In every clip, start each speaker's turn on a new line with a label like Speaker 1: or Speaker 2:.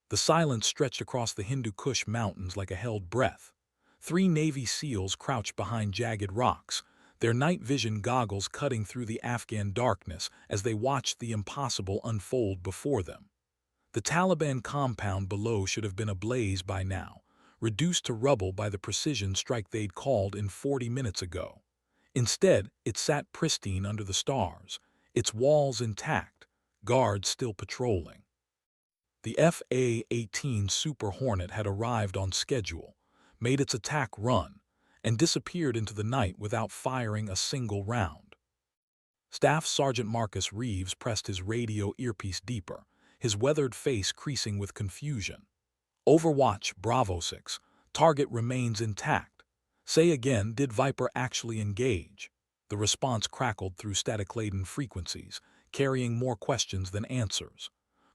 Speaker 1: The silence stretched across the Hindu Kush mountains like a held breath. 3 Navy SEALs crouched behind jagged rocks, their night vision goggles cutting through the Afghan darkness as they watched the impossible unfold before them. The Taliban compound below should have been ablaze by now, reduced to rubble by the precision strike they'd called in 40 minutes ago. Instead, it sat pristine under the stars, its walls intact, guards still patrolling. The FA-18 Super Hornet had arrived on schedule, made its attack run, and disappeared into the night without firing a single round. Staff Sergeant Marcus Reeves pressed his radio earpiece deeper, his weathered face creasing with confusion. Overwatch, Bravo 6. Target remains intact. Say again, did Viper actually engage? The response crackled through static-laden frequencies, carrying more questions than answers.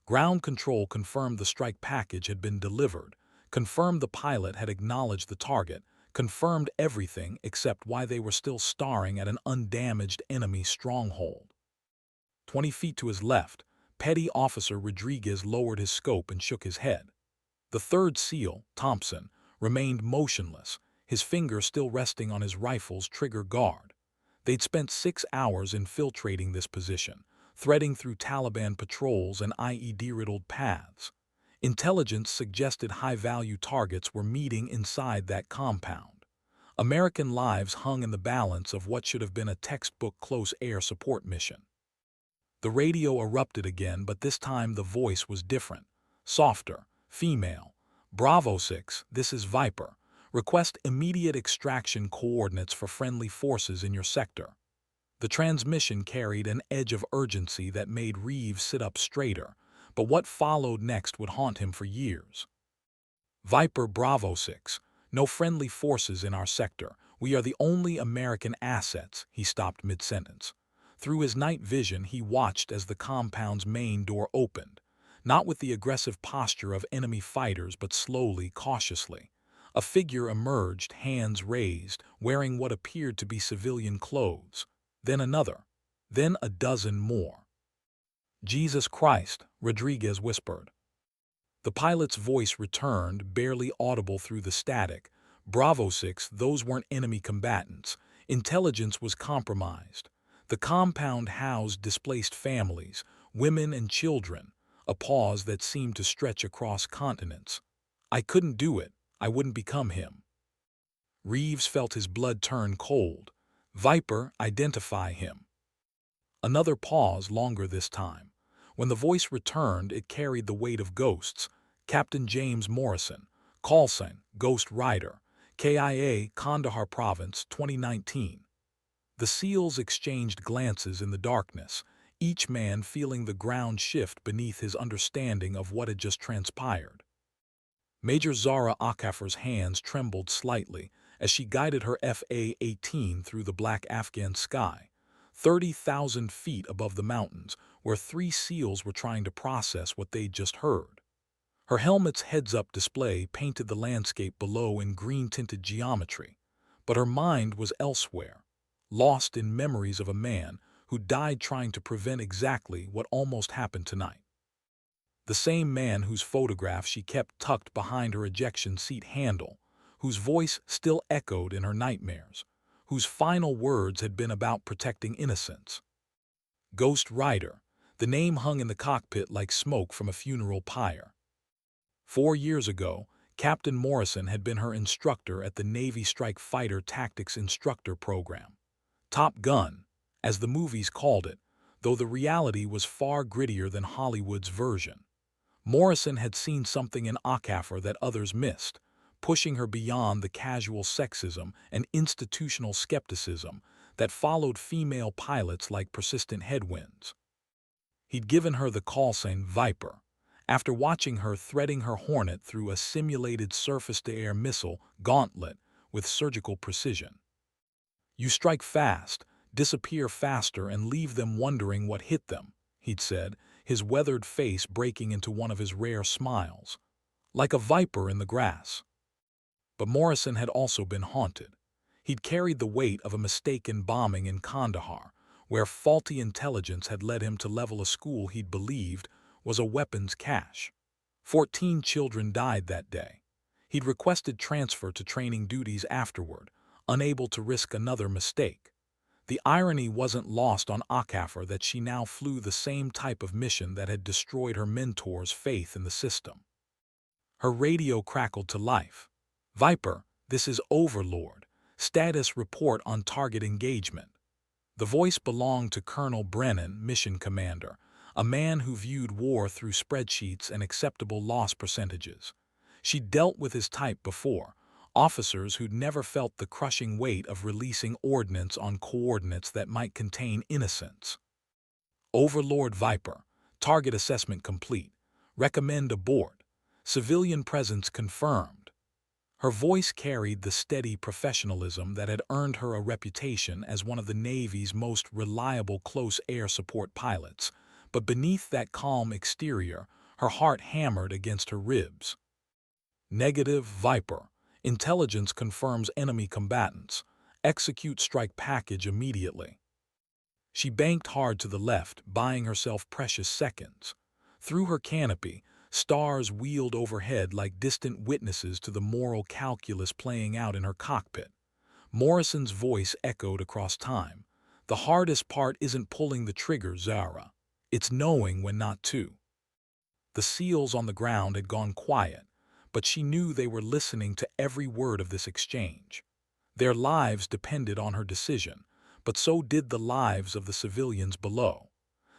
Speaker 1: Ground control confirmed the strike package had been delivered, confirmed the pilot had acknowledged the target, confirmed everything except why they were still staring at an undamaged enemy stronghold. 20 feet to his left, Petty Officer Rodriguez lowered his scope and shook his head. The third SEAL, Thompson, remained motionless, his finger still resting on his rifle's trigger guard. They'd spent 6 hours infiltrating this position, threading through Taliban patrols and IED-riddled paths. Intelligence suggested high-value targets were meeting inside that compound. American lives hung in the balance of what should have been a textbook close air support mission. The radio erupted again, but this time the voice was different, softer, female. Bravo 6, this is Viper. Request immediate extraction coordinates for friendly forces in your sector. The transmission carried an edge of urgency that made Reeves sit up straighter, but what followed next would haunt him for years. Viper Bravo 6, no friendly forces in our sector. We are the only American assets, he stopped mid-sentence. Through his night vision, he watched as the compound's main door opened, not with the aggressive posture of enemy fighters but slowly, cautiously. A figure emerged, hands raised, wearing what appeared to be civilian clothes. Then another. Then a dozen more. Jesus Christ, Rodriguez whispered. The pilot's voice returned, barely audible through the static. Bravo 6, those weren't enemy combatants. Intelligence was compromised. The compound housed displaced families, women and children, a pause that seemed to stretch across continents. I couldn't do it. I wouldn't become him. Reeves felt his blood turn cold. Viper, identify him. Another pause, longer this time. When the voice returned, it carried the weight of ghosts. Captain James Morrison, call sign, Ghost Rider, KIA, Kandahar Province, 2019. The SEALs exchanged glances in the darkness, each man feeling the ground shift beneath his understanding of what had just transpired. Major Zara Akafar's hands trembled slightly as she guided her FA-18 through the black Afghan sky, 30,000 feet above the mountains, where 3 SEALs were trying to process what they'd just heard. Her helmet's heads-up display painted the landscape below in green-tinted geometry, but her mind was elsewhere, lost in memories of a man who died trying to prevent exactly what almost happened tonight. The same man whose photograph she kept tucked behind her ejection seat handle, whose voice still echoed in her nightmares, whose final words had been about protecting innocence. Ghost Rider, the name hung in the cockpit like smoke from a funeral pyre. 4 years ago, Captain Morrison had been her instructor at the Navy Strike Fighter Tactics Instructor Program. Top Gun, as the movies called it, though the reality was far grittier than Hollywood's version. Morrison had seen something in Akafar that others missed, pushing her beyond the casual sexism and institutional skepticism that followed female pilots like persistent headwinds. He'd given her the call sign Viper, after watching her threading her Hornet through a simulated surface-to-air missile gauntlet with surgical precision. You strike fast, disappear faster, and leave them wondering what hit them, he'd said, his weathered face breaking into one of his rare smiles, like a viper in the grass. But Morrison had also been haunted. He'd carried the weight of a mistaken bombing in Kandahar, where faulty intelligence had led him to level a school he'd believed was a weapons cache. 14 children died that day. He'd requested transfer to training duties afterward, unable to risk another mistake. The irony wasn't lost on Akafar that she now flew the same type of mission that had destroyed her mentor's faith in the system. Her radio crackled to life. "Viper, this is Overlord. Status report on target engagement." The voice belonged to Colonel Brennan, mission commander, a man who viewed war through spreadsheets and acceptable loss percentages. She'd dealt with his type before, officers who'd never felt the crushing weight of releasing ordnance on coordinates that might contain innocence. "Overlord Viper, target assessment complete. Recommend abort. Civilian presence confirmed." Her voice carried the steady professionalism that had earned her a reputation as one of the Navy's most reliable close air support pilots, but beneath that calm exterior, her heart hammered against her ribs. "Negative, Viper. Intelligence confirms enemy combatants. Execute strike package immediately." She banked hard to the left, buying herself precious seconds. Through her canopy, stars wheeled overhead like distant witnesses to the moral calculus playing out in her cockpit. Morrison's voice echoed across time. "The hardest part isn't pulling the trigger, Zara. It's knowing when not to." The SEALs on the ground had gone quiet, but she knew they were listening to every word of this exchange. Their lives depended on her decision, but so did the lives of the civilians below.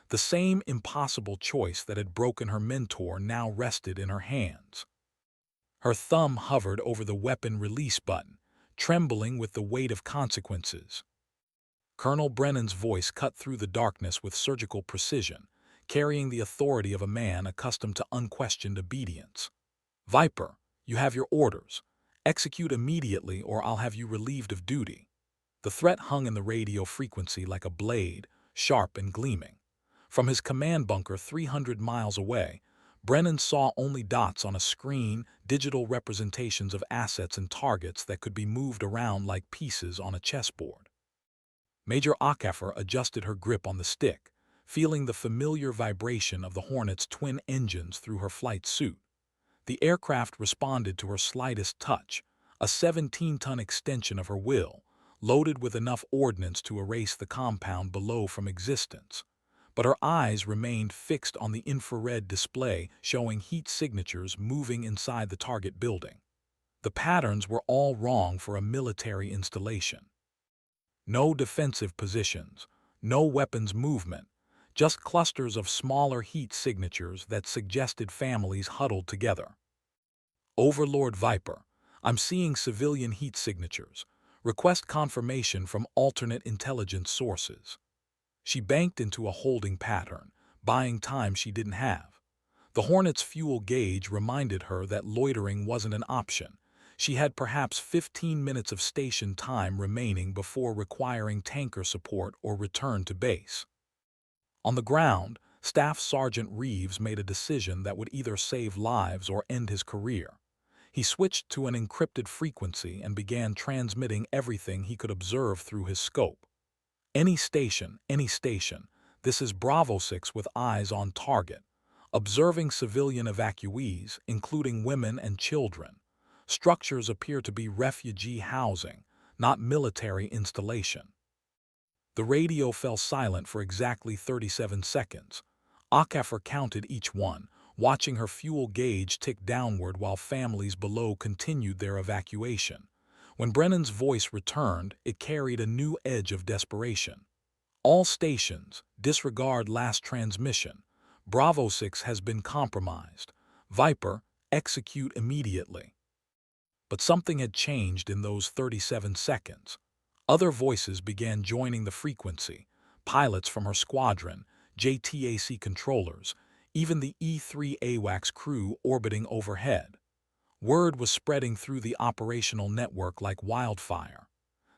Speaker 1: The same impossible choice that had broken her mentor now rested in her hands. Her thumb hovered over the weapon release button, trembling with the weight of consequences. Colonel Brennan's voice cut through the darkness with surgical precision, carrying the authority of a man accustomed to unquestioned obedience. "Viper, you have your orders. Execute immediately or I'll have you relieved of duty." The threat hung in the radio frequency like a blade, sharp and gleaming. From his command bunker 300 miles away, Brennan saw only dots on a screen, digital representations of assets and targets that could be moved around like pieces on a chessboard. Major Akafar adjusted her grip on the stick, feeling the familiar vibration of the Hornet's twin engines through her flight suit. The aircraft responded to her slightest touch, a 17-ton extension of her will, loaded with enough ordnance to erase the compound below from existence. But her eyes remained fixed on the infrared display showing heat signatures moving inside the target building. The patterns were all wrong for a military installation. No defensive positions, no weapons movement, just clusters of smaller heat signatures that suggested families huddled together. "Overlord Viper, I'm seeing civilian heat signatures. Request confirmation from alternate intelligence sources." She banked into a holding pattern, buying time she didn't have. The Hornet's fuel gauge reminded her that loitering wasn't an option. She had perhaps 15 minutes of station time remaining before requiring tanker support or return to base. On the ground, Staff Sergeant Reeves made a decision that would either save lives or end his career. He switched to an encrypted frequency and began transmitting everything he could observe through his scope. Any station, this is Bravo 6 with eyes on target. Observing civilian evacuees, including women and children. Structures appear to be refugee housing, not military installation." The radio fell silent for exactly 37 seconds. Akafar counted each one, watching her fuel gauge tick downward while families below continued their evacuation. When Brennan's voice returned, it carried a new edge of desperation. "All stations, disregard last transmission. Bravo 6 has been compromised. Viper, execute immediately." But something had changed in those 37 seconds. Other voices began joining the frequency, pilots from her squadron, JTAC controllers, even the E-3 AWACS crew orbiting overhead. Word was spreading through the operational network like wildfire.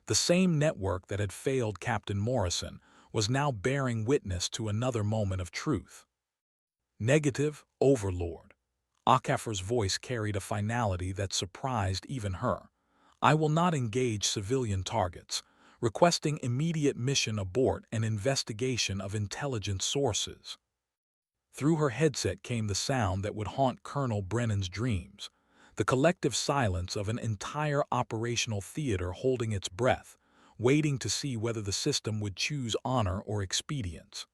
Speaker 1: The same network that had failed Captain Morrison was now bearing witness to another moment of truth. "Negative, Overlord." Akafar's voice carried a finality that surprised even her. "I will not engage civilian targets, requesting immediate mission abort and investigation of intelligence sources." Through her headset came the sound that would haunt Colonel Brennan's dreams, the collective silence of an entire operational theater holding its breath, waiting to see whether the system would choose honor or expedience.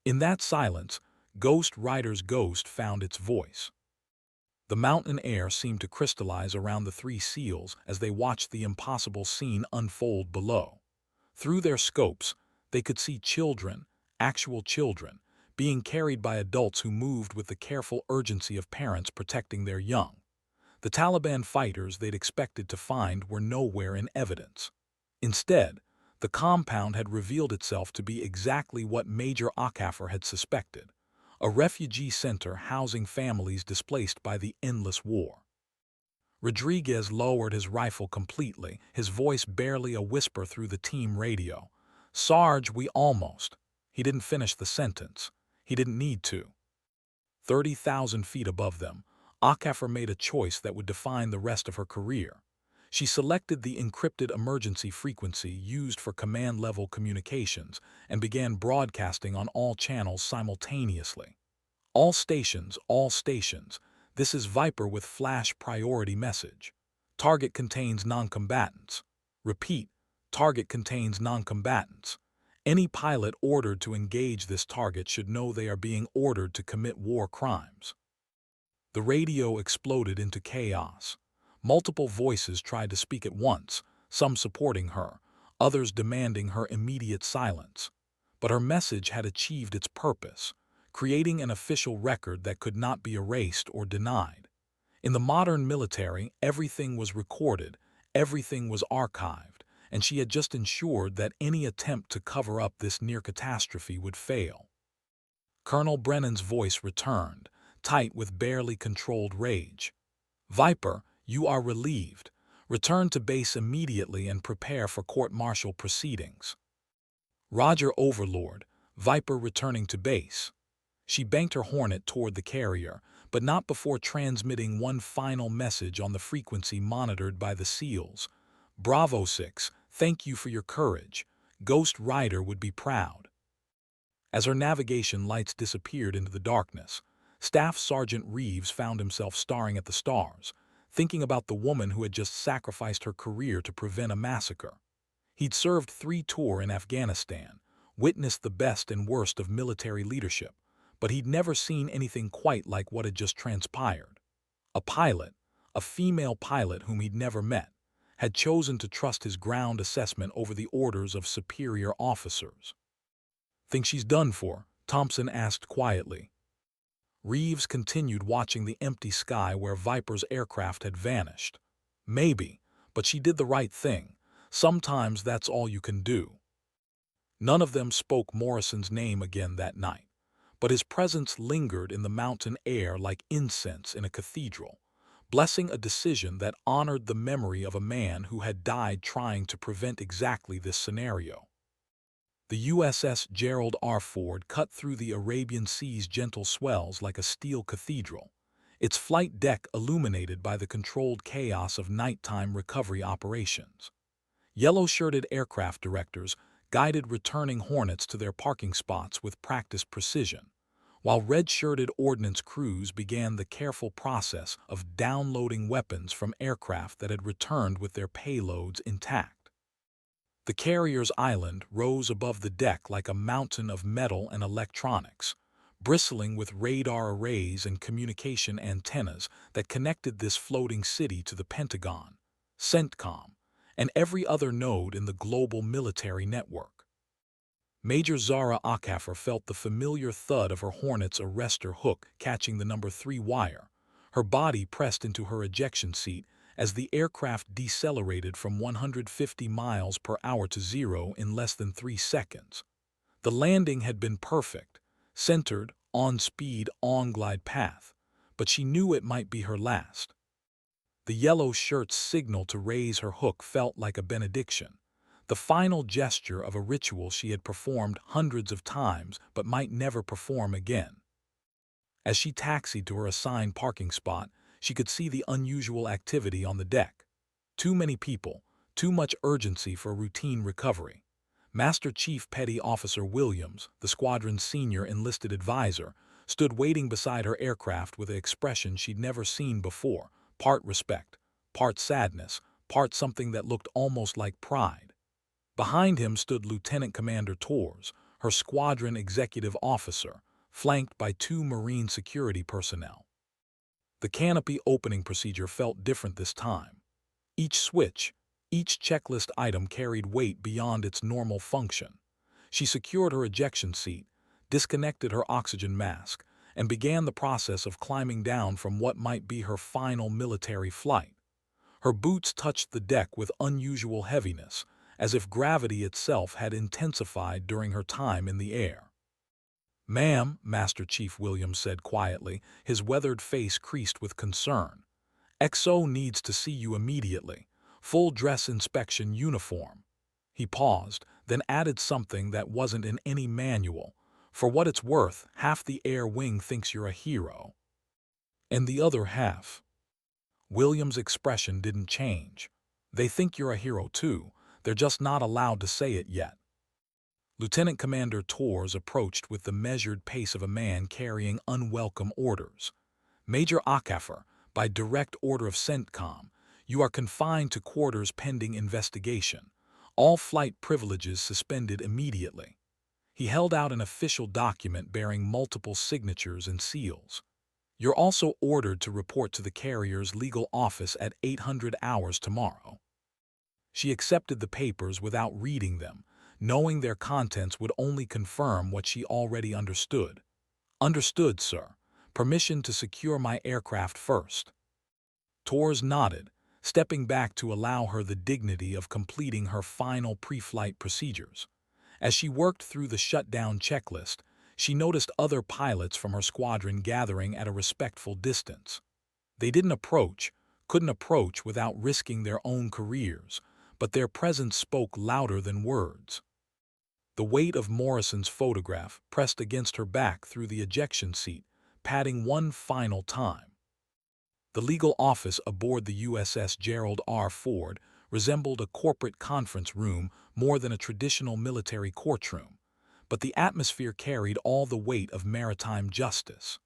Speaker 1: In that silence, Ghost Rider's ghost found its voice. The mountain air seemed to crystallize around the three SEALs as they watched the impossible scene unfold below. Through their scopes, they could see children, actual children, being carried by adults who moved with the careful urgency of parents protecting their young. The Taliban fighters they'd expected to find were nowhere in evidence. Instead, the compound had revealed itself to be exactly what Major Akafar had suspected: a refugee center housing families displaced by the endless war. Rodriguez lowered his rifle completely, his voice barely a whisper through the team radio. "Sarge, we almost." He didn't finish the sentence. He didn't need to. 30,000 feet above them, Akafar made a choice that would define the rest of her career. She selected the encrypted emergency frequency used for command-level communications and began broadcasting on all channels simultaneously. All stations, this is Viper with flash priority message. Target contains non-combatants. Repeat, target contains non-combatants. Any pilot ordered to engage this target should know they are being ordered to commit war crimes. The radio exploded into chaos. Multiple voices tried to speak at once, some supporting her, others demanding her immediate silence. But her message had achieved its purpose, creating an official record that could not be erased or denied. In the modern military, everything was recorded, everything was archived, and she had just ensured that any attempt to cover up this near catastrophe would fail. Colonel Brennan's voice returned, tight with barely controlled rage. "Viper, you are relieved. Return to base immediately and prepare for court-martial proceedings." "Roger, Overlord." Viper returning to base. She banked her Hornet toward the carrier, but not before transmitting one final message on the frequency monitored by the SEALs. "Bravo 6, thank you for your courage. Ghost Rider would be proud." As her navigation lights disappeared into the darkness, Staff Sergeant Reeves found himself staring at the stars, thinking about the woman who had just sacrificed her career to prevent a massacre. He'd served 3 tours in Afghanistan, witnessed the best and worst of military leadership, but he'd never seen anything quite like what had just transpired. A pilot, a female pilot whom he'd never met, had chosen to trust his ground assessment over the orders of superior officers. "Think she's done for?" Thompson asked quietly. Reeves continued watching the empty sky where Viper's aircraft had vanished. "Maybe, but she did the right thing. Sometimes that's all you can do." None of them spoke Morrison's name again that night, but his presence lingered in the mountain air like incense in a cathedral, blessing a decision that honored the memory of a man who had died trying to prevent exactly this scenario. The USS Gerald R. Ford cut through the Arabian Sea's gentle swells like a steel cathedral, its flight deck illuminated by the controlled chaos of nighttime recovery operations. Yellow-shirted aircraft directors guided returning Hornets to their parking spots with practiced precision, while red-shirted ordnance crews began the careful process of downloading weapons from aircraft that had returned with their payloads intact. The carrier's island rose above the deck like a mountain of metal and electronics, bristling with radar arrays and communication antennas that connected this floating city to the Pentagon, CENTCOM, and every other node in the global military network. Major Zara Akafar felt the familiar thud of her Hornet's arrestor hook catching the number 3 wire, her body pressed into her ejection seat as the aircraft decelerated from 150 miles per hour to 0 in less than 3 seconds. The landing had been perfect, centered, on speed, on glide path, but she knew it might be her last. The yellow shirt's signal to raise her hook felt like a benediction, the final gesture of a ritual she had performed hundreds of times but might never perform again. As she taxied to her assigned parking spot, she could see the unusual activity on the deck. Too many people, too much urgency for routine recovery. Master Chief Petty Officer Williams, the squadron's senior enlisted advisor, stood waiting beside her aircraft with an expression she'd never seen before, part respect, part sadness, part something that looked almost like pride. Behind him stood Lieutenant Commander Torres, her squadron executive officer, flanked by two Marine security personnel. The canopy opening procedure felt different this time. Each switch, each checklist item carried weight beyond its normal function. She secured her ejection seat, disconnected her oxygen mask, and began the process of climbing down from what might be her final military flight. Her boots touched the deck with unusual heaviness, as if gravity itself had intensified during her time in the air. "Ma'am," Master Chief Williams said quietly, his weathered face creased with concern. "XO needs to see you immediately. Full dress inspection uniform." He paused, then added something that wasn't in any manual. "For what it's worth, half the air wing thinks you're a hero. And the other half." Williams' expression didn't change. "They think you're a hero too. They're just not allowed to say it yet." Lieutenant Commander Torres approached with the measured pace of a man carrying unwelcome orders. "Major Akafor, by direct order of CENTCOM, you are confined to quarters pending investigation. All flight privileges suspended immediately." He held out an official document bearing multiple signatures and seals. "You're also ordered to report to the carrier's legal office at 800 hours tomorrow." She accepted the papers without reading them, knowing their contents would only confirm what she already understood. "Understood, sir. Permission to secure my aircraft first." Torres nodded, stepping back to allow her the dignity of completing her final pre-flight procedures. As she worked through the shutdown checklist, she noticed other pilots from her squadron gathering at a respectful distance. They couldn't approach without risking their own careers, but their presence spoke louder than words. The weight of Morrison's photograph pressed against her back through the ejection seat, padding one final time. The legal office aboard the USS Gerald R. Ford resembled a corporate conference room more than a traditional military courtroom, but the atmosphere carried all the weight of maritime justice.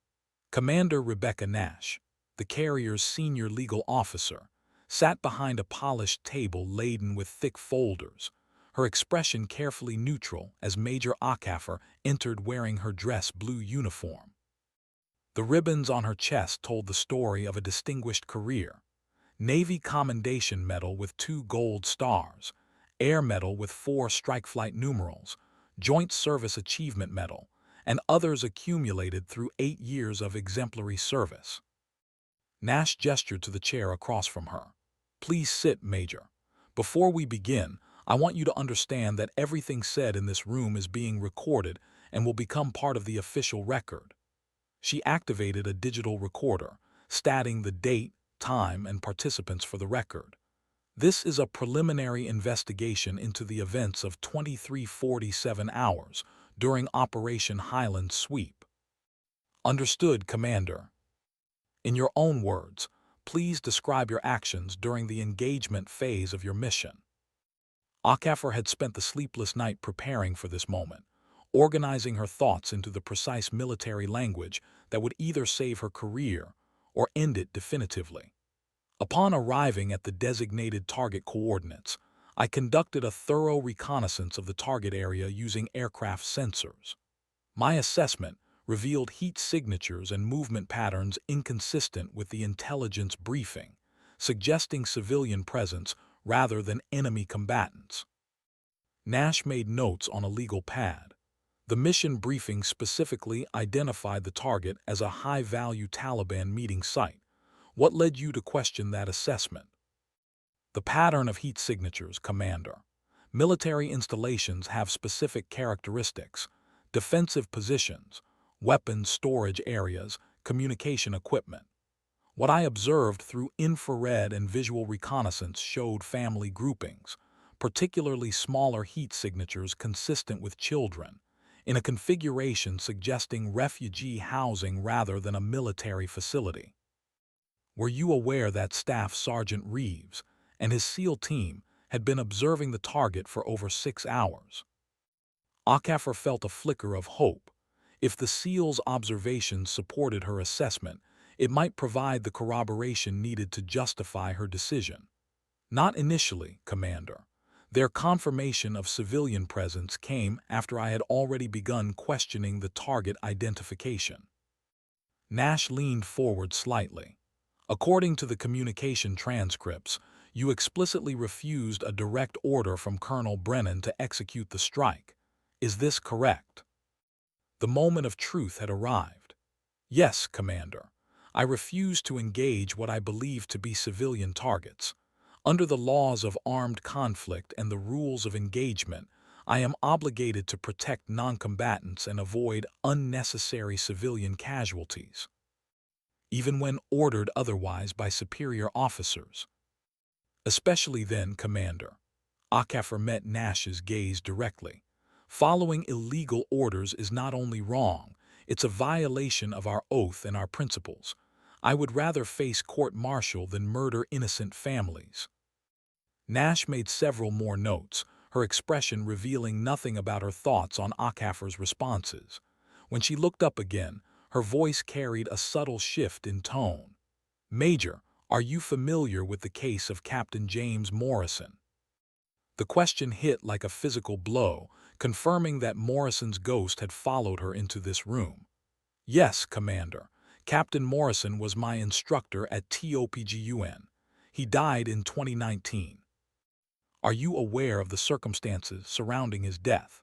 Speaker 1: Commander Rebecca Nash, the carrier's senior legal officer, sat behind a polished table laden with thick folders, her expression carefully neutral as Major Akafor entered wearing her dress blue uniform. The ribbons on her chest told the story of a distinguished career: Navy Commendation Medal with 2 gold stars, Air Medal with 4 strike flight numerals, Joint Service Achievement Medal, and others accumulated through 8 years of exemplary service. Nash gestured to the chair across from her. "Please sit, Major. Before we begin, I want you to understand that everything said in this room is being recorded and will become part of the official record." She activated a digital recorder, statting the date, time, and participants for the record. "This is a preliminary investigation into the events of 2347 hours during Operation Highland Sweep." "Understood, Commander." "In your own words, please describe your actions during the engagement phase of your mission." Akafor had spent the sleepless night preparing for this moment, organizing her thoughts into the precise military language that would either save her career or end it definitively. "Upon arriving at the designated target coordinates, I conducted a thorough reconnaissance of the target area using aircraft sensors. My assessment revealed heat signatures and movement patterns inconsistent with the intelligence briefing, suggesting civilian presence rather than enemy combatants." Nash made notes on a legal pad. The mission briefing specifically identified the target as a high-value Taliban meeting site. What led you to question that assessment? "The pattern of heat signatures, Commander. Military installations have specific characteristics: defensive positions, weapons storage areas, communication equipment. What I observed through infrared and visual reconnaissance showed family groupings, particularly smaller heat signatures consistent with children, in a configuration suggesting refugee housing rather than a military facility. Were you aware that Staff Sergeant Reeves and his SEAL team had been observing the target for over 6 hours?" Akafor felt a flicker of hope. If the SEAL's observations supported her assessment, it might provide the corroboration needed to justify her decision. Not initially, Commander. Their confirmation of civilian presence came after I had already begun questioning the target identification. Nash leaned forward slightly. According to the communication transcripts, you explicitly refused a direct order from Colonel Brennan to execute the strike. Is this correct? The moment of truth had arrived. Yes, Commander. I refused to engage what I believed to be civilian targets. Under the laws of armed conflict and the rules of engagement, I am obligated to protect noncombatants and avoid unnecessary civilian casualties, even when ordered otherwise by superior officers. Especially then, Commander. Okafor met Nash's gaze directly. Following illegal orders is not only wrong, it's a violation of our oath and our principles. I would rather face court-martial than murder innocent families. Nash made several more notes, her expression revealing nothing about her thoughts on Okafor's responses. When she looked up again, her voice carried a subtle shift in tone. Major, are you familiar with the case of Captain James Morrison? The question hit like a physical blow, confirming that Morrison's ghost had followed her into this room. Yes, Commander. Captain Morrison was my instructor at TOPGUN. He died in 2019. Are you aware of the circumstances surrounding his death?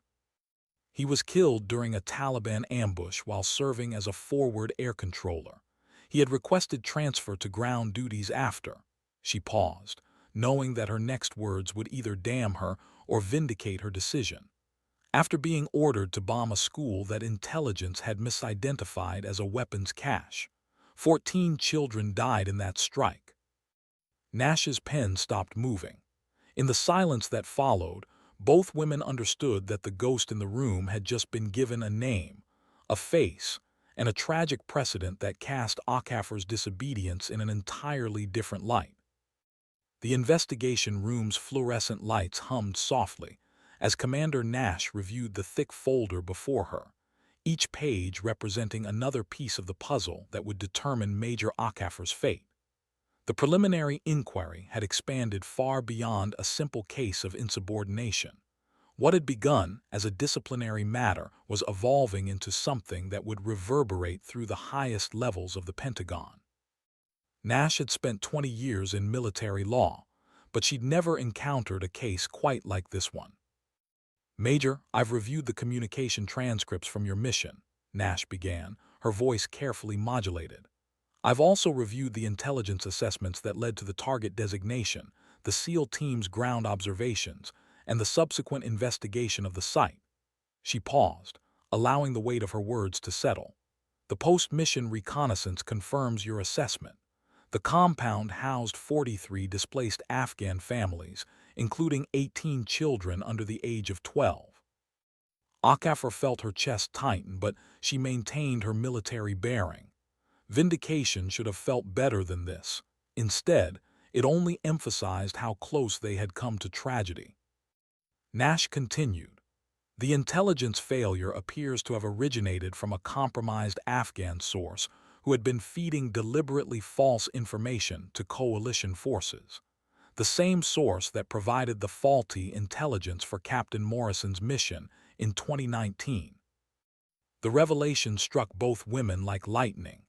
Speaker 1: He was killed during a Taliban ambush while serving as a forward air controller. He had requested transfer to ground duties after. She paused, knowing that her next words would either damn her or vindicate her decision. After being ordered to bomb a school that intelligence had misidentified as a weapons cache, 14 children died in that strike. Nash's pen stopped moving. In the silence that followed, both women understood that the ghost in the room had just been given a name, a face, and a tragic precedent that cast Okafor's disobedience in an entirely different light. The investigation room's fluorescent lights hummed softly as Commander Nash reviewed the thick folder before her, each page representing another piece of the puzzle that would determine Major Okafor's fate. The preliminary inquiry had expanded far beyond a simple case of insubordination. What had begun as a disciplinary matter was evolving into something that would reverberate through the highest levels of the Pentagon. Nash had spent 20 years in military law, but she'd never encountered a case quite like this one. Major, I've reviewed the communication transcripts from your mission, Nash began, her voice carefully modulated. I've also reviewed the intelligence assessments that led to the target designation, the SEAL team's ground observations, and the subsequent investigation of the site. She paused, allowing the weight of her words to settle. The post-mission reconnaissance confirms your assessment. The compound housed 43 displaced Afghan families, including 18 children under the age of 12. Okafor felt her chest tighten, but she maintained her military bearing. Vindication should have felt better than this. Instead, it only emphasized how close they had come to tragedy. Nash continued. The intelligence failure appears to have originated from a compromised Afghan source who had been feeding deliberately false information to coalition forces. The same source that provided the faulty intelligence for Captain Morrison's mission in 2019. The revelation struck both women like lightning.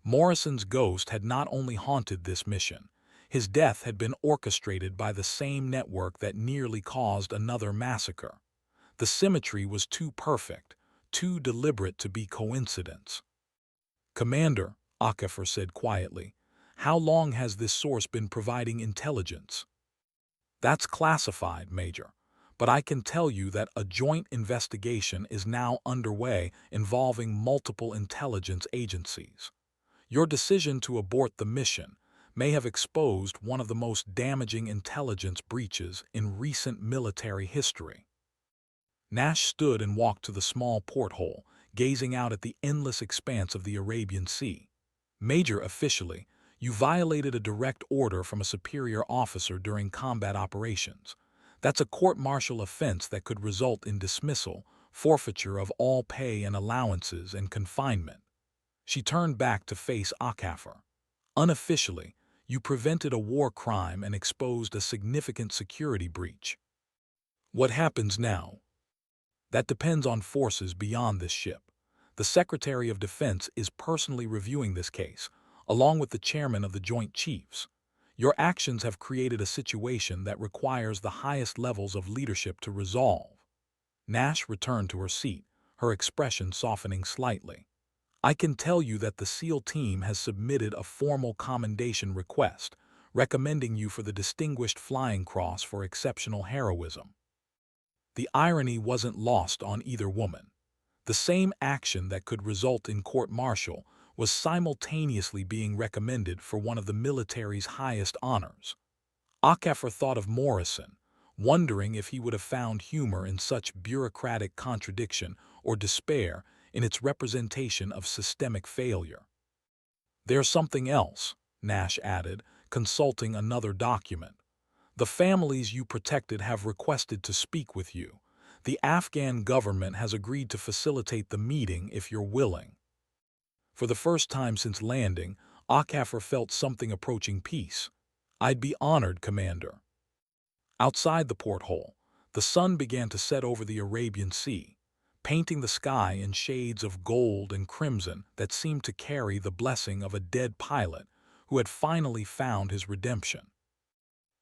Speaker 1: Morrison's ghost had not only haunted this mission, his death had been orchestrated by the same network that nearly caused another massacre. The symmetry was too perfect, too deliberate to be coincidence. Commander, Okafor said quietly, how long has this source been providing intelligence? That's classified, Major, but I can tell you that a joint investigation is now underway involving multiple intelligence agencies. Your decision to abort the mission may have exposed one of the most damaging intelligence breaches in recent military history. Nash stood and walked to the small porthole, gazing out at the endless expanse of the Arabian Sea. Major, officially, you violated a direct order from a superior officer during combat operations. That's a court-martial offense that could result in dismissal, forfeiture of all pay and allowances, and confinement. She turned back to face Akafar. Unofficially, you prevented a war crime and exposed a significant security breach. What happens now? That depends on forces beyond this ship. The Secretary of Defense is personally reviewing this case, along with the chairman of the Joint Chiefs. Your actions have created a situation that requires the highest levels of leadership to resolve. Nash returned to her seat, her expression softening slightly. I can tell you that the SEAL team has submitted a formal commendation request, recommending you for the Distinguished Flying Cross for exceptional heroism. The irony wasn't lost on either woman. The same action that could result in court-martial was simultaneously being recommended for one of the military's highest honors. Akafar thought of Morrison, wondering if he would have found humor in such bureaucratic contradiction or despair in its representation of systemic failure. There's something else, Nash added, consulting another document. The families you protected have requested to speak with you. The Afghan government has agreed to facilitate the meeting if you're willing. For the first time since landing, Akafar felt something approaching peace. I'd be honored, Commander. Outside the porthole, the sun began to set over the Arabian Sea, painting the sky in shades of gold and crimson that seemed to carry the blessing of a dead pilot who had finally found his redemption.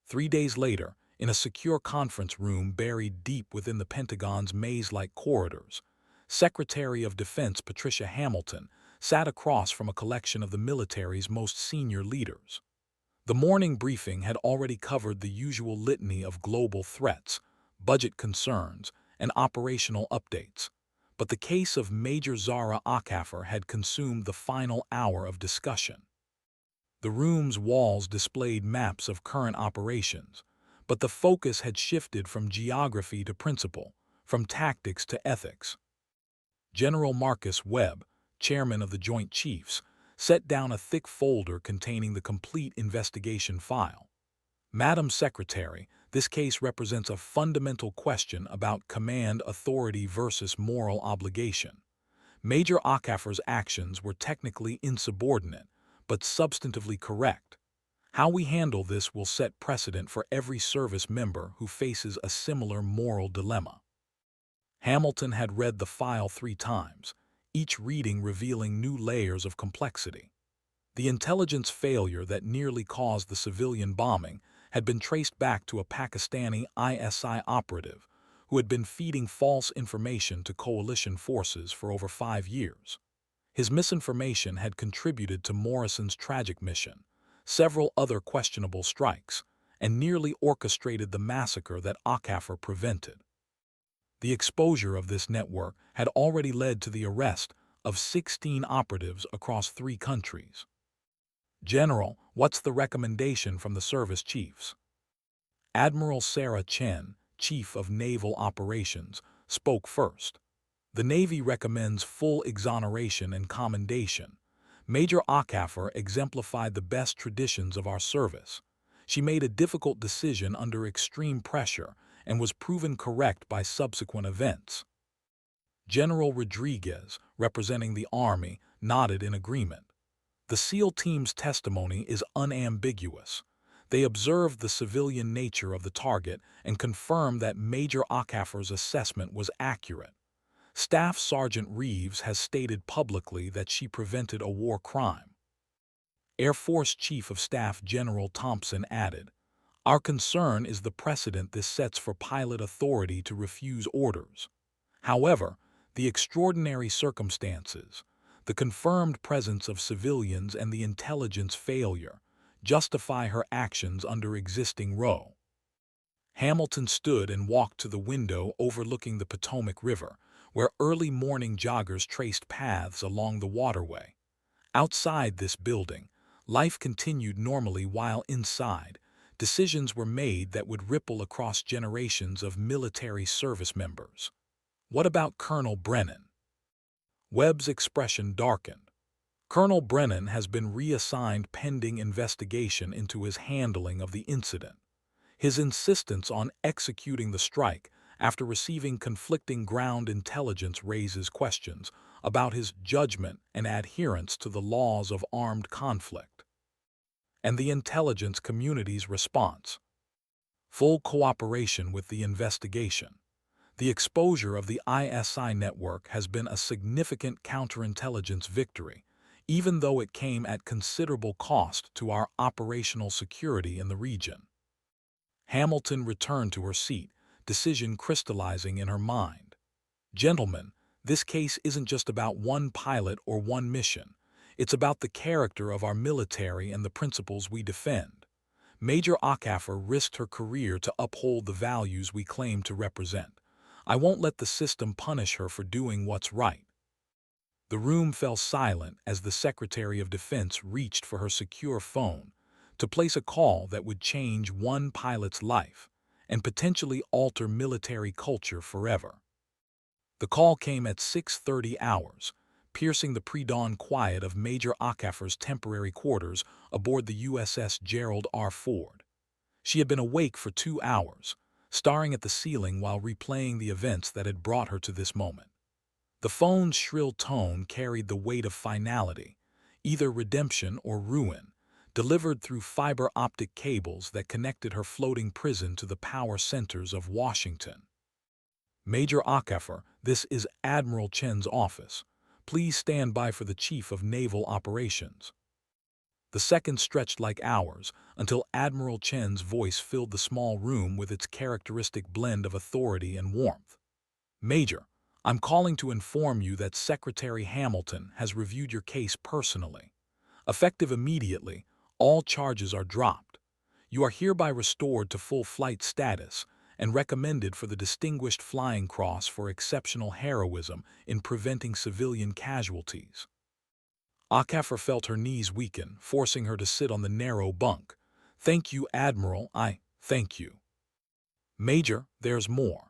Speaker 1: 3 days later, in a secure conference room buried deep within the Pentagon's maze-like corridors, Secretary of Defense Patricia Hamilton sat across from a collection of the military's most senior leaders. The morning briefing had already covered the usual litany of global threats, budget concerns, and operational updates, but the case of Major Zara Akafar had consumed the final hour of discussion. The room's walls displayed maps of current operations, but the focus had shifted from geography to principle, from tactics to ethics. General Marcus Webb, chairman of the Joint Chiefs, set down a thick folder containing the complete investigation file. Madam Secretary, this case represents a fundamental question about command authority versus moral obligation. Major Akafar's actions were technically insubordinate, but substantively correct. How we handle this will set precedent for every service member who faces a similar moral dilemma. Hamilton had read the file 3 times, each reading revealing new layers of complexity. The intelligence failure that nearly caused the civilian bombing had been traced back to a Pakistani ISI operative who had been feeding false information to coalition forces for over 5 years. His misinformation had contributed to Morrison's tragic mission, several other questionable strikes, and nearly orchestrated the massacre that Akafar prevented. The exposure of this network had already led to the arrest of 16 operatives across 3 countries. General, what's the recommendation from the service chiefs? Admiral Sarah Chen, Chief of Naval Operations, spoke first. The Navy recommends full exoneration and commendation. Major Akafar exemplified the best traditions of our service. She made a difficult decision under extreme pressure and was proven correct by subsequent events. General Rodriguez, representing the Army, nodded in agreement. The SEAL team's testimony is unambiguous. They observed the civilian nature of the target and confirmed that Major Akafar's assessment was accurate. Staff Sergeant Reeves has stated publicly that she prevented a war crime. Air Force Chief of Staff General Thompson added, "Our concern is the precedent this sets for pilot authority to refuse orders. However, the extraordinary circumstances, the confirmed presence of civilians and the intelligence failure justify her actions under existing law." Hamilton stood and walked to the window overlooking the Potomac River, where early morning joggers traced paths along the waterway. Outside this building, life continued normally, while inside, decisions were made that would ripple across generations of military service members. What about Colonel Brennan? Webb's expression darkened. Colonel Brennan has been reassigned pending investigation into his handling of the incident. His insistence on executing the strike after receiving conflicting ground intelligence raises questions about his judgment and adherence to the laws of armed conflict. And the intelligence community's response: full cooperation with the investigation. The exposure of the ISI network has been a significant counterintelligence victory, even though it came at considerable cost to our operational security in the region. Hamilton returned to her seat, decision crystallizing in her mind. Gentlemen, this case isn't just about one pilot or one mission. It's about the character of our military and the principles we defend. Major Akaffer risked her career to uphold the values we claim to represent. I won't let the system punish her for doing what's right. The room fell silent as the Secretary of Defense reached for her secure phone to place a call that would change one pilot's life and potentially alter military culture forever. The call came at 6:30 hours, piercing the pre-dawn quiet of Major Akaffer's temporary quarters aboard the USS Gerald R. Ford. She had been awake for 2 hours, staring at the ceiling while replaying the events that had brought her to this moment. The phone's shrill tone carried the weight of finality, either redemption or ruin, delivered through fiber optic cables that connected her floating prison to the power centers of Washington. Major Akaffer, this is Admiral Chen's office. Please stand by for the Chief of Naval Operations. The seconds stretched like hours until Admiral Chen's voice filled the small room with its characteristic blend of authority and warmth. Major, I'm calling to inform you that Secretary Hamilton has reviewed your case personally. Effective immediately, all charges are dropped. You are hereby restored to full flight status and recommended for the Distinguished Flying Cross for exceptional heroism in preventing civilian casualties. Akaffer felt her knees weaken, forcing her to sit on the narrow bunk. Thank you, Admiral, thank you. Major, there's more.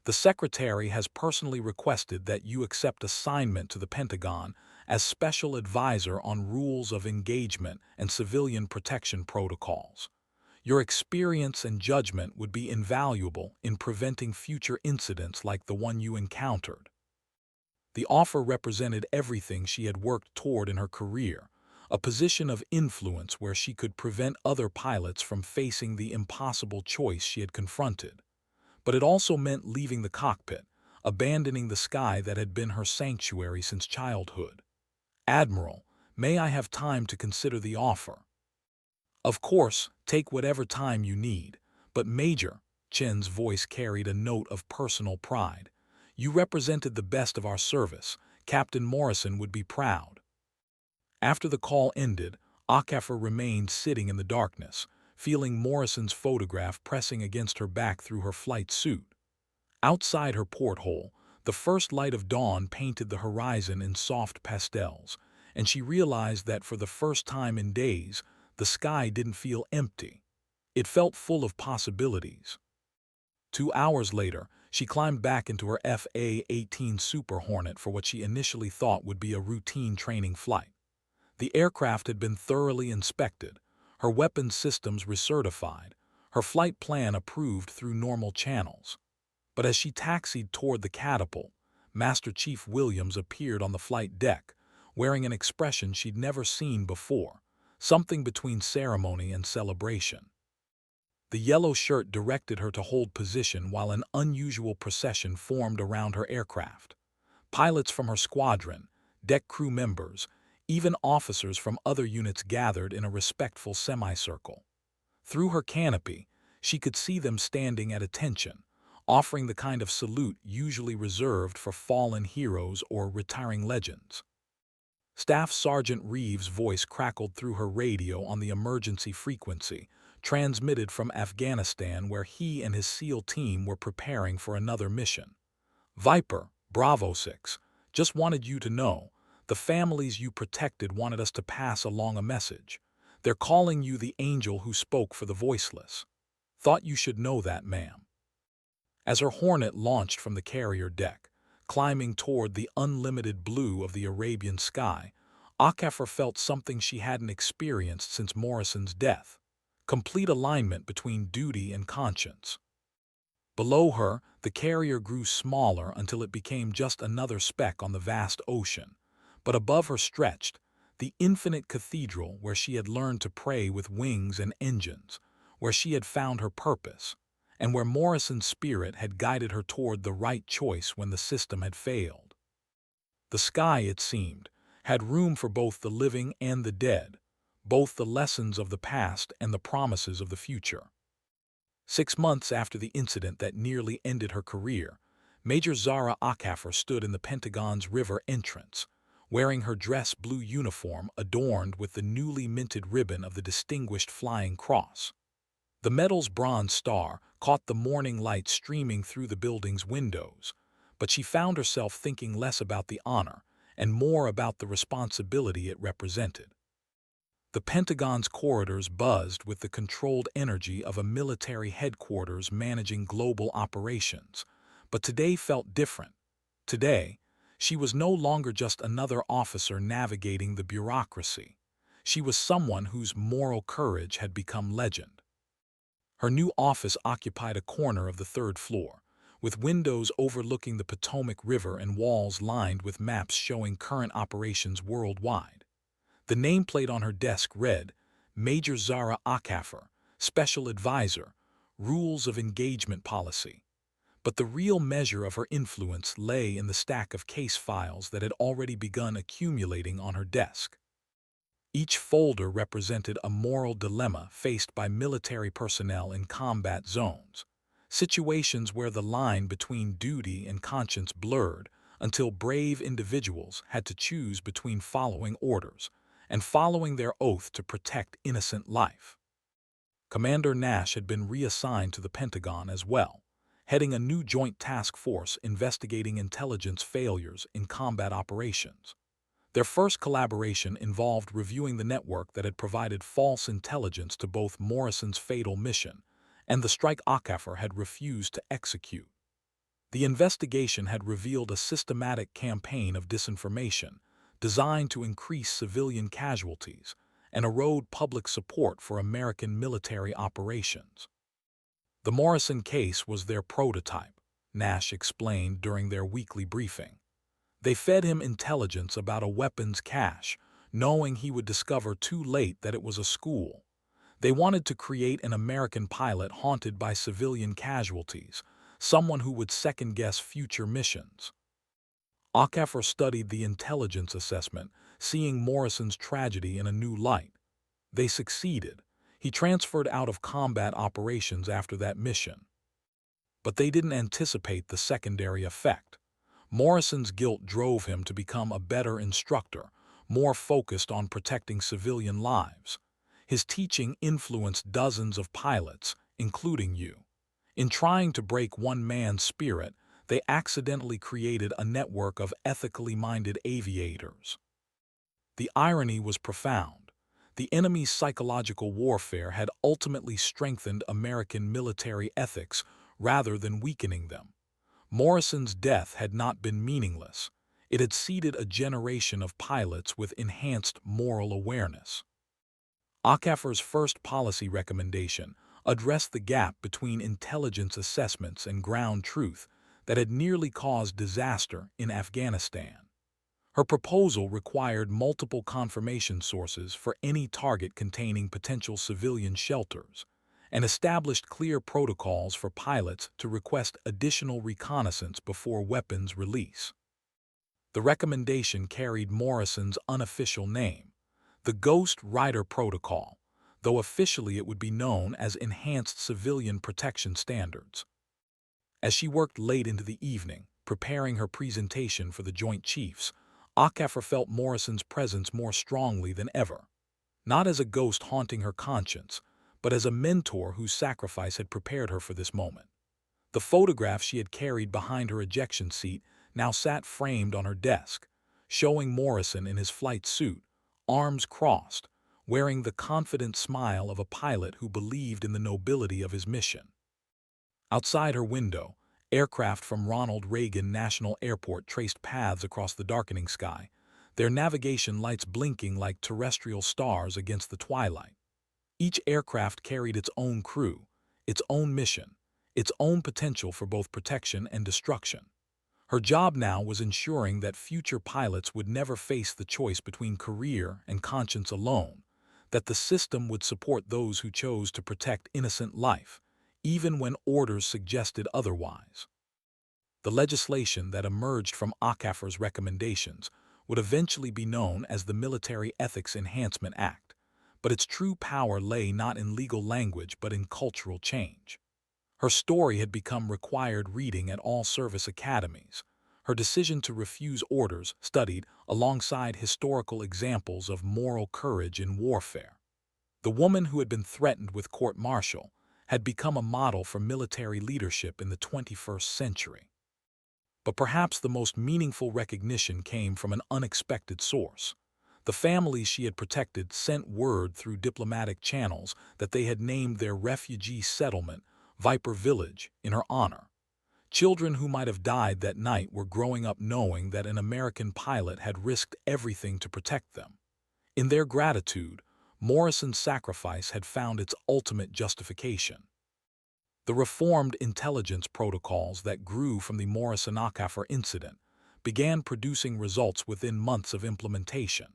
Speaker 1: The Secretary has personally requested that you accept assignment to the Pentagon as Special Advisor on Rules of Engagement and Civilian Protection Protocols. Your experience and judgment would be invaluable in preventing future incidents like the one you encountered. The offer represented everything she had worked toward in her career, a position of influence where she could prevent other pilots from facing the impossible choice she had confronted. But it also meant leaving the cockpit, abandoning the sky that had been her sanctuary since childhood. Admiral, may I have time to consider the offer? Of course, take whatever time you need, but Major, Chen's voice carried a note of personal pride. You represented the best of our service. Captain Morrison would be proud. After the call ended, Akaffer remained sitting in the darkness, feeling Morrison's photograph pressing against her back through her flight suit. Outside her porthole, the first light of dawn painted the horizon in soft pastels, and she realized that for the first time in days, the sky didn't feel empty. It felt full of possibilities. 2 hours later, she climbed back into her FA-18 Super Hornet for what she initially thought would be a routine training flight. The aircraft had been thoroughly inspected, her weapons systems recertified, her flight plan approved through normal channels. But as she taxied toward the catapult, Master Chief Williams appeared on the flight deck, wearing an expression she'd never seen before, something between ceremony and celebration. The yellow shirt directed her to hold position while an unusual procession formed around her aircraft. Pilots from her squadron, deck crew members, even officers from other units gathered in a respectful semicircle. Through her canopy, she could see them standing at attention, offering the kind of salute usually reserved for fallen heroes or retiring legends. Staff Sergeant Reeves' voice crackled through her radio on the emergency frequency, transmitted from Afghanistan where he and his SEAL team were preparing for another mission. Viper, Bravo 6, just wanted you to know, the families you protected wanted us to pass along a message. They're calling you the angel who spoke for the voiceless. Thought you should know that, ma'am. As her Hornet launched from the carrier deck, climbing toward the unlimited blue of the Arabian sky, Akaffer felt something she hadn't experienced since Morrison's death: complete alignment between duty and conscience. Below her, the carrier grew smaller until it became just another speck on the vast ocean. But above her stretched the infinite cathedral where she had learned to pray with wings and engines, where she had found her purpose, and where Morrison's spirit had guided her toward the right choice when the system had failed. The sky, it seemed, had room for both the living and the dead, both the lessons of the past and the promises of the future. 6 months after the incident that nearly ended her career, Major Zara Akaffer stood in the Pentagon's river entrance, wearing her dress blue uniform adorned with the newly minted ribbon of the Distinguished Flying Cross. The medal's bronze star caught the morning light streaming through the building's windows, but she found herself thinking less about the honor and more about the responsibility it represented. The Pentagon's corridors buzzed with the controlled energy of a military headquarters managing global operations, but today felt different. Today, she was no longer just another officer navigating the bureaucracy. She was someone whose moral courage had become legend. Her new office occupied a corner of the third floor, with windows overlooking the Potomac River and walls lined with maps showing current operations worldwide. The nameplate on her desk read, Major Zara Akaffer, Special Advisor, Rules of Engagement Policy. But the real measure of her influence lay in the stack of case files that had already begun accumulating on her desk. Each folder represented a moral dilemma faced by military personnel in combat zones, situations where the line between duty and conscience blurred until brave individuals had to choose between following orders and following their oath to protect innocent life. Commander Nash had been reassigned to the Pentagon as well, heading a new joint task force investigating intelligence failures in combat operations. Their first collaboration involved reviewing the network that had provided false intelligence to both Morrison's fatal mission and the strike Akaffer had refused to execute. The investigation had revealed a systematic campaign of disinformation designed to increase civilian casualties and erode public support for American military operations. The Morrison case was their prototype, Nash explained during their weekly briefing. They fed him intelligence about a weapons cache, knowing he would discover too late that it was a school. They wanted to create an American pilot haunted by civilian casualties, someone who would second-guess future missions. Akaffer studied the intelligence assessment, seeing Morrison's tragedy in a new light. They succeeded. He transferred out of combat operations after that mission. But they didn't anticipate the secondary effect. Morrison's guilt drove him to become a better instructor, more focused on protecting civilian lives. His teaching influenced dozens of pilots, including you. In trying to break one man's spirit, they accidentally created a network of ethically minded aviators. The irony was profound. The enemy's psychological warfare had ultimately strengthened American military ethics rather than weakening them. Morrison's death had not been meaningless. It had seeded a generation of pilots with enhanced moral awareness. Akaffer's first policy recommendation addressed the gap between intelligence assessments and ground truth that had nearly caused disaster in Afghanistan. Her proposal required multiple confirmation sources for any target containing potential civilian shelters, and established clear protocols for pilots to request additional reconnaissance before weapons release. The recommendation carried Morrison's unofficial name, the Ghost Rider Protocol, though officially it would be known as Enhanced Civilian Protection Standards. As she worked late into the evening, preparing her presentation for the Joint Chiefs, Akaffer felt Morrison's presence more strongly than ever, not as a ghost haunting her conscience, but as a mentor whose sacrifice had prepared her for this moment. The photograph she had carried behind her ejection seat now sat framed on her desk, showing Morrison in his flight suit, arms crossed, wearing the confident smile of a pilot who believed in the nobility of his mission. Outside her window, aircraft from Ronald Reagan National Airport traced paths across the darkening sky, their navigation lights blinking like terrestrial stars against the twilight. Each aircraft carried its own crew, its own mission, its own potential for both protection and destruction. Her job now was ensuring that future pilots would never face the choice between career and conscience alone, that the system would support those who chose to protect innocent life, even when orders suggested otherwise. The legislation that emerged from ACAFR's recommendations would eventually be known as the Military Ethics Enhancement Act, but its true power lay not in legal language but in cultural change. Her story had become required reading at all service academies. Her decision to refuse orders studied alongside historical examples of moral courage in warfare. The woman who had been threatened with court-martial had become a model for military leadership in the 21st century. But perhaps the most meaningful recognition came from an unexpected source. The families she had protected sent word through diplomatic channels that they had named their refugee settlement Viper Village in her honor. Children who might have died that night were growing up knowing that an American pilot had risked everything to protect them. In their gratitude, Morrison's sacrifice had found its ultimate justification. The reformed intelligence protocols that grew from the Morrison-ACAFR incident began producing results within months of implementation.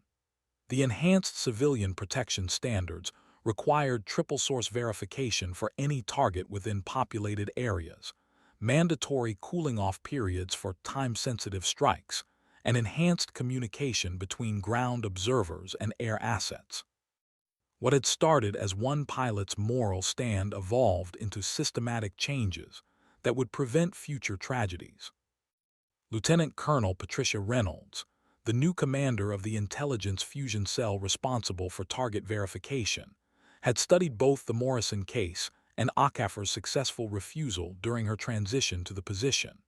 Speaker 1: The enhanced civilian protection standards required triple-source verification for any target within populated areas, mandatory cooling-off periods for time-sensitive strikes, and enhanced communication between ground observers and air assets. What had started as one pilot's moral stand evolved into systematic changes that would prevent future tragedies. Lieutenant Colonel Patricia Reynolds, the new commander of the intelligence fusion cell responsible for target verification, had studied both the Morrison case and ACAFR's successful refusal during her transition to the position.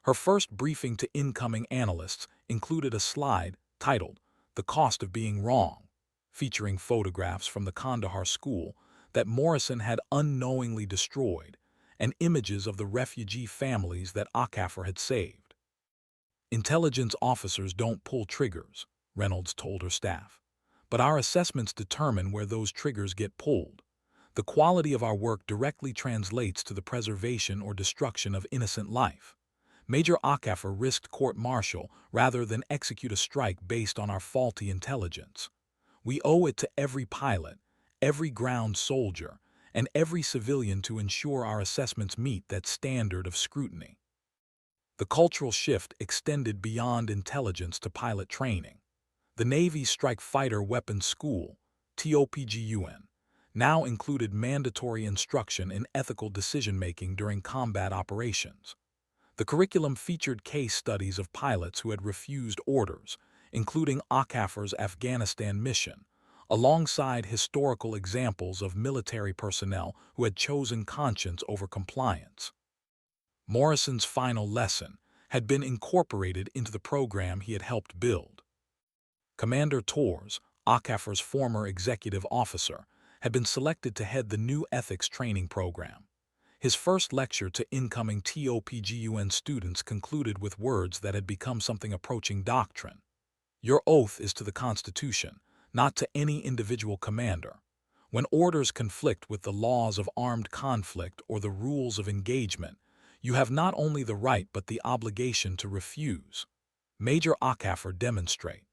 Speaker 1: Her first briefing to incoming analysts included a slide titled "The Cost of Being Wrong," featuring photographs from the Kandahar school that Morrison had unknowingly destroyed and images of the refugee families that ACAFR had saved. "Intelligence officers don't pull triggers," Reynolds told her staff, "but our assessments determine where those triggers get pulled. The quality of our work directly translates to the preservation or destruction of innocent life. Major ACAFR risked court-martial rather than execute a strike based on our faulty intelligence. We owe it to every pilot, every ground soldier, and every civilian to ensure our assessments meet that standard of scrutiny." The cultural shift extended beyond intelligence to pilot training. The Navy's Strike Fighter Weapons School, TOPGUN, now included mandatory instruction in ethical decision-making during combat operations. The curriculum featured case studies of pilots who had refused orders, including ACAFR's Afghanistan mission, alongside historical examples of military personnel who had chosen conscience over compliance. Morrison's final lesson had been incorporated into the program he had helped build. Commander Torres, ACAFR's former executive officer, had been selected to head the new ethics training program. His first lecture to incoming TOPGUN students concluded with words that had become something approaching doctrine. "Your oath is to the Constitution, not to any individual commander. When orders conflict with the laws of armed conflict or the rules of engagement, you have not only the right but the obligation to refuse." Major ACAFR demonstrate.